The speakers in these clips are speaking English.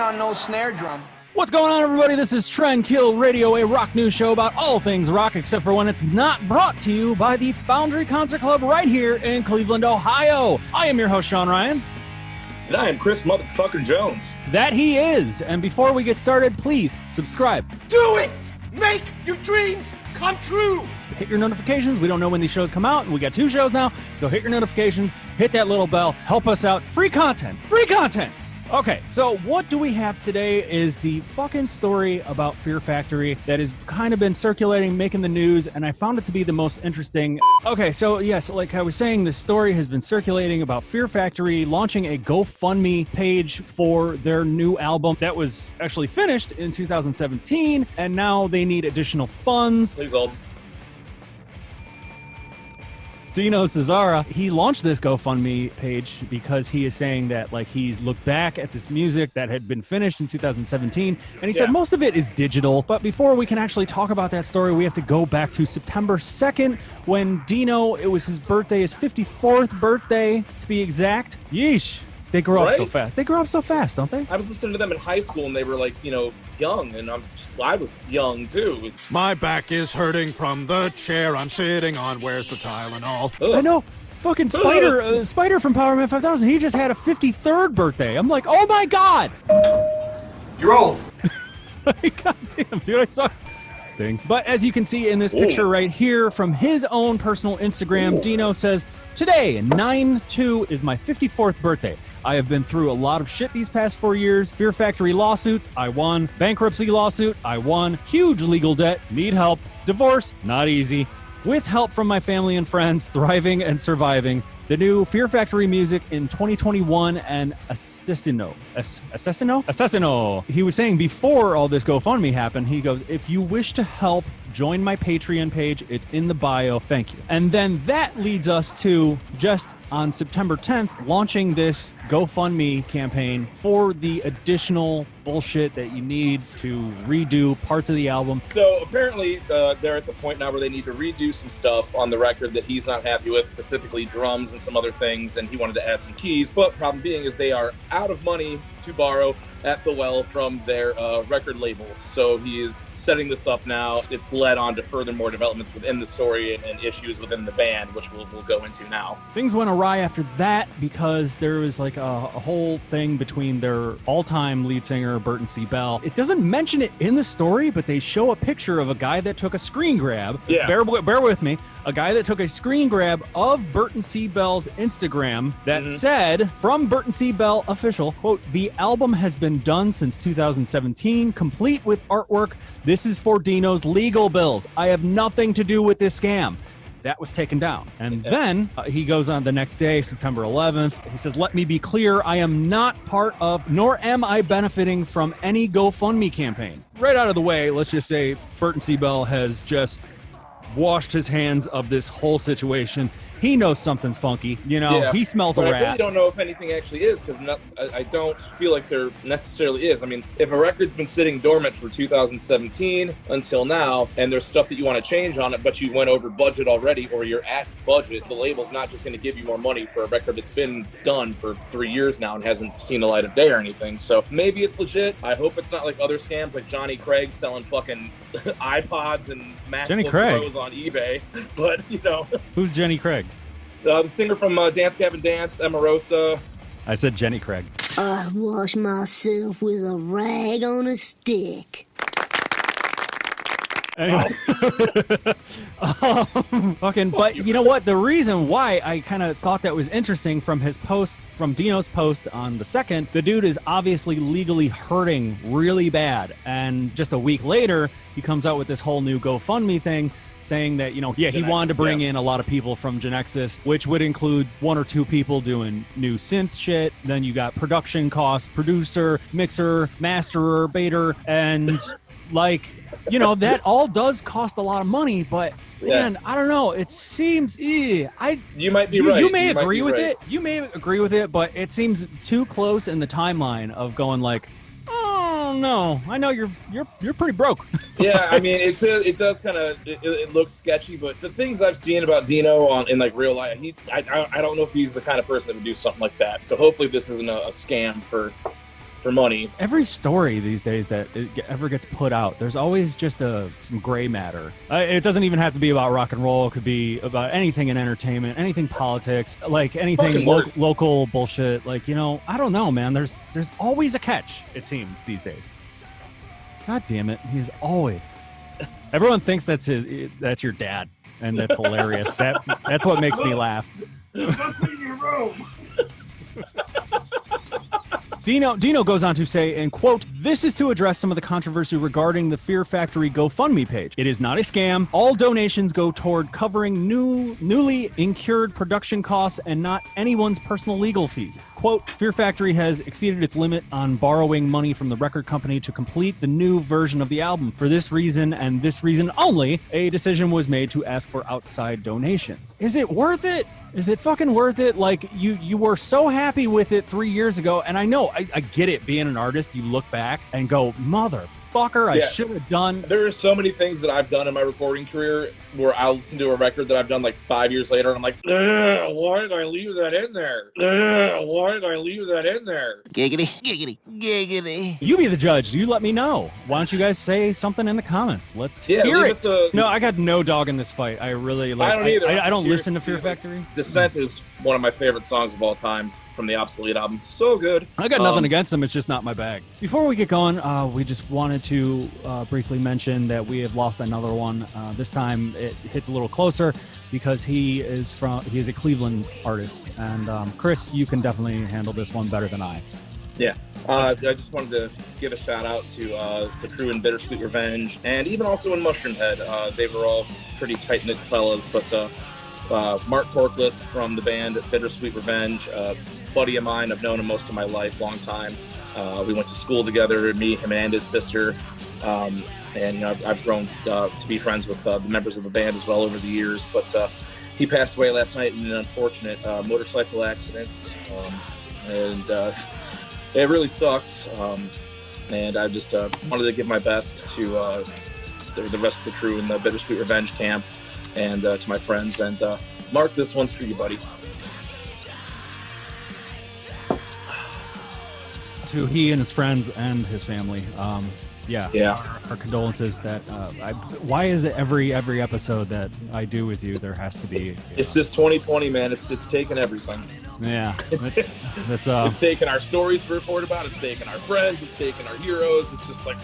on no snare drum. What's going on, everybody? This is Trendkill Radio, a rock news show about all things rock, except for when it's not brought to you by the Foundry Concert Club right here in Cleveland, Ohio. I am your host, Sean Ryan. And I am Chris Motherfucker Jones. That he is. And before we get started, please subscribe. Do it! Make your dreams come true! Hit your notifications. We don't know when these shows come out, and we got 2 shows now, so hit your notifications, hit that little bell, help us out. Free content! Free content! Okay, so what do we have today is the fucking story about Fear Factory that has kind of been circulating, making the news, and I found it to be the most interesting. Okay, so yes, like I was saying, this story has been circulating about Fear Factory launching a GoFundMe page for their new album that was actually finished in 2017, and now they need additional funds. Please hold. Dino Cesara, he launched this GoFundMe page because he is saying that like he's looked back at this music that had been finished in 2017, and he said most of it is digital. But before we can actually talk about that story, we have to go back to September 2nd when Dino, it was his birthday, his 54th birthday to be exact. Yeesh. They grow up so fast. They grow up so fast, don't they? I was listening to them in high school, and they were like, you know, young, and I was young too. My back is hurting from the chair I'm sitting on. Where's the Tylenol? Ugh. I know. Fucking Spider from Power Man 5000, he just had a 53rd birthday. I'm like, oh my God. You're old. God damn, dude, I suck. But as you can see in this picture right here from his own personal Instagram, Dino says, today, 9/2 is my 54th birthday. I have been through a lot of shit these past 4 years. Fear Factory lawsuits, I won. Bankruptcy lawsuit, I won. Huge legal debt, need help. Divorce, not easy. With help from my family and friends, thriving and surviving. The new Fear Factory music in 2021 and Assassino. He was saying before all this GoFundMe happened, he goes, if you wish to help, join my Patreon page. It's in the bio. Thank you. And then that leads us to just on September 10th, launching this GoFundMe campaign for the additional bullshit that you need to redo parts of the album. So apparently they're at the point now where they need to redo some stuff on the record that he's not happy with, specifically drums and some other things, and he wanted to add some keys. But problem being is they are out of money to borrow at the well from their record label. So he is setting this up now. It's led on to further more developments within the story and issues within the band, which we'll go into now. Things went awry after that because there was like a whole thing between their all-time lead singer, Burton C. Bell. It doesn't mention it in the story, but they show a picture of a guy that took a screen grab. Yeah. Bear with me. A guy that took a screen grab of Burton C. Bell's Instagram that said, from Burton C. Bell official, quote, the album has been done since 2017, complete with artwork. This is for Dino's legal bills. I have nothing to do with this scam. That was taken down. And then he goes on the next day, September 11th. He says, let me be clear, I am not part of, nor am I benefiting from any GoFundMe campaign. Right out of the way, let's just say Burton C. Bell has just washed his hands of this whole situation. He knows something's funky, you know. He smells a rat. I really don't know if anything actually is, because I don't feel like there necessarily is. I mean, if a record's been sitting dormant for 2017 until now, and there's stuff that you want to change on it, but you went over budget already, or you're at budget, the label's not just going to give you more money for a record that's been done for 3 years now and hasn't seen the light of day or anything. So maybe it's legit. I hope it's not like other scams like Johnny Craig selling fucking iPods and MacBook Pros on eBay. But, you know. Who's Jenny Craig? The singer from Dance Gavin Dance, Emarosa. I said Jenny Craig. I wash myself with a rag on a stick. Anyway. But you know what? The reason why I kind of thought that was interesting from his post, from Dino's post on the 2nd, the dude is obviously legally hurting really bad. And just a week later, he comes out with this whole new GoFundMe thing, saying that, you know, he wanted to bring in a lot of people from Genexus, which would include 1 or 2 people doing new synth shit. Then you got production costs, producer, mixer, masterer, baiter, and like, you know, that all does cost a lot of money, but man, I don't know. It seems, you might be right. You may agree with it. You may agree with it, but it seems too close in the timeline of going like, oh no, I know you're pretty broke. Yeah, I mean, it does kind of it looks sketchy, but the things I've seen about Dino in like real life, I don't know if he's the kind of person that would do something like that. So hopefully this isn't a scam for for money. Every story these days that ever gets put out, there's always just some gray matter. It doesn't even have to be about rock and roll. It could be about anything in entertainment, anything politics, like anything local bullshit. Like, I don't know, man. There's always a catch, it seems, these days. God damn it. He's always. Everyone thinks that's your dad, and that's hilarious. That's what makes me laugh. In your room. Dino goes on to say, and quote, "This is to address some of the controversy regarding the Fear Factory GoFundMe page. It is not a scam. All donations go toward covering newly incurred production costs and not anyone's personal legal fees. Quote, Fear Factory has exceeded its limit on borrowing money from the record company to complete the new version of the album. For this reason and this reason only, a decision was made to ask for outside donations." Is it worth it? Is it fucking worth it? Like, you were so happy with it 3 years ago, and I know, I get it, being an artist, you look back and go, motherfucker, I should have done. There are so many things that I've done in my recording career where I'll listen to a record that I've done like 5 years later, and I'm like, why did I leave that in there? Why did I leave that in there? Giggity, giggity, giggity. You be the judge. You let me know. Why don't you guys say something in the comments? Let's hear it. No, I got no dog in this fight. I really like. I don't either. I don't listen to Fear Factory. Descent is one of my favorite songs of all time from the Obsolete album. So good. I got nothing against them. It's just not my bag. Before we get going, we just wanted to briefly mention that we have lost another one. This time it hits a little closer because he is a Cleveland artist. And Chris, you can definitely handle this one better than I. Yeah. I just wanted to give a shout out to the crew in Bittersweet Revenge, and even also in Mushroom Head. They were all pretty tight-knit fellas, but Mark Corkless from the band Bittersweet Revenge, buddy of mine. I've known him most of my life, long time. We went to school together, me, him, and his sister. And I've grown to be friends with the members of the band as well over the years. But he passed away last night in an unfortunate motorcycle accident, and it really sucks. And I just wanted to give my best to the rest of the crew in the Bittersweet Revenge camp, and to my friends. And Mark, this one's for you, buddy. To he and his friends and his family. Yeah. Our condolences. That why is it every episode that I do with you there has to be? It's just 2020, man. It's taken everything. Yeah, it's taken our stories to report about. It's taken our friends. It's taken our heroes. It's just like,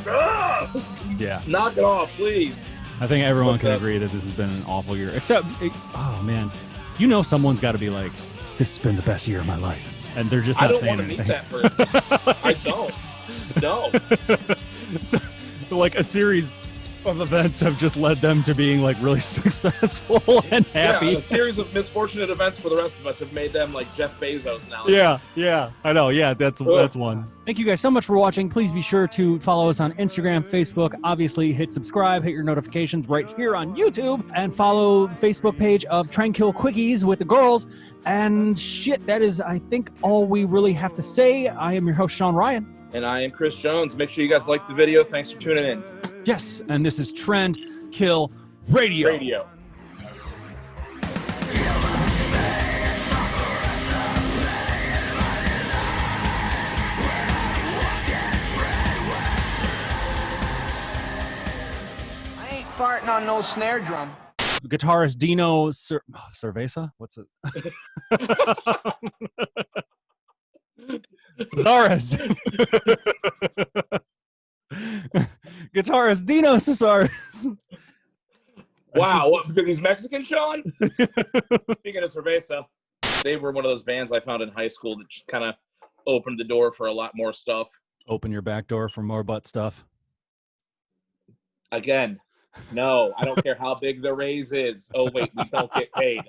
yeah, knock it off, please. I think everyone can agree that this has been an awful year. Except, oh man, someone's got to be like, this has been the best year of my life, and they're just not saying anything. I don't want to meet that person. I don't. No. So, like, a series of events have just led them to being like really successful and happy. Yeah, a series of misfortunate events for the rest of us have made them like Jeff Bezos now. Yeah, I know. Yeah, that's one. Thank you guys so much for watching. Please be sure to follow us on Instagram, Facebook. Obviously, hit subscribe, hit your notifications right here on YouTube, and follow the Facebook page of Tranquil Quickies with the girls. And shit, that is, I think, all we really have to say. I am your host, Sean Ryan. And I am Chris Jones. Make sure you guys like the video. Thanks for tuning in. Yes, and this is Trend Kill Radio. I ain't farting on no snare drum. Guitarist Dino Cerveza? What's it? Cesaris. Guitarist Dino Cesaris. Wow, what, because he's Mexican, Sean? Speaking of Cerveza, they were one of those bands I found in high school that just kind of opened the door for a lot more stuff. Open your back door for more butt stuff. Again, no, I don't care how big the raise is. Oh, wait, we don't get paid.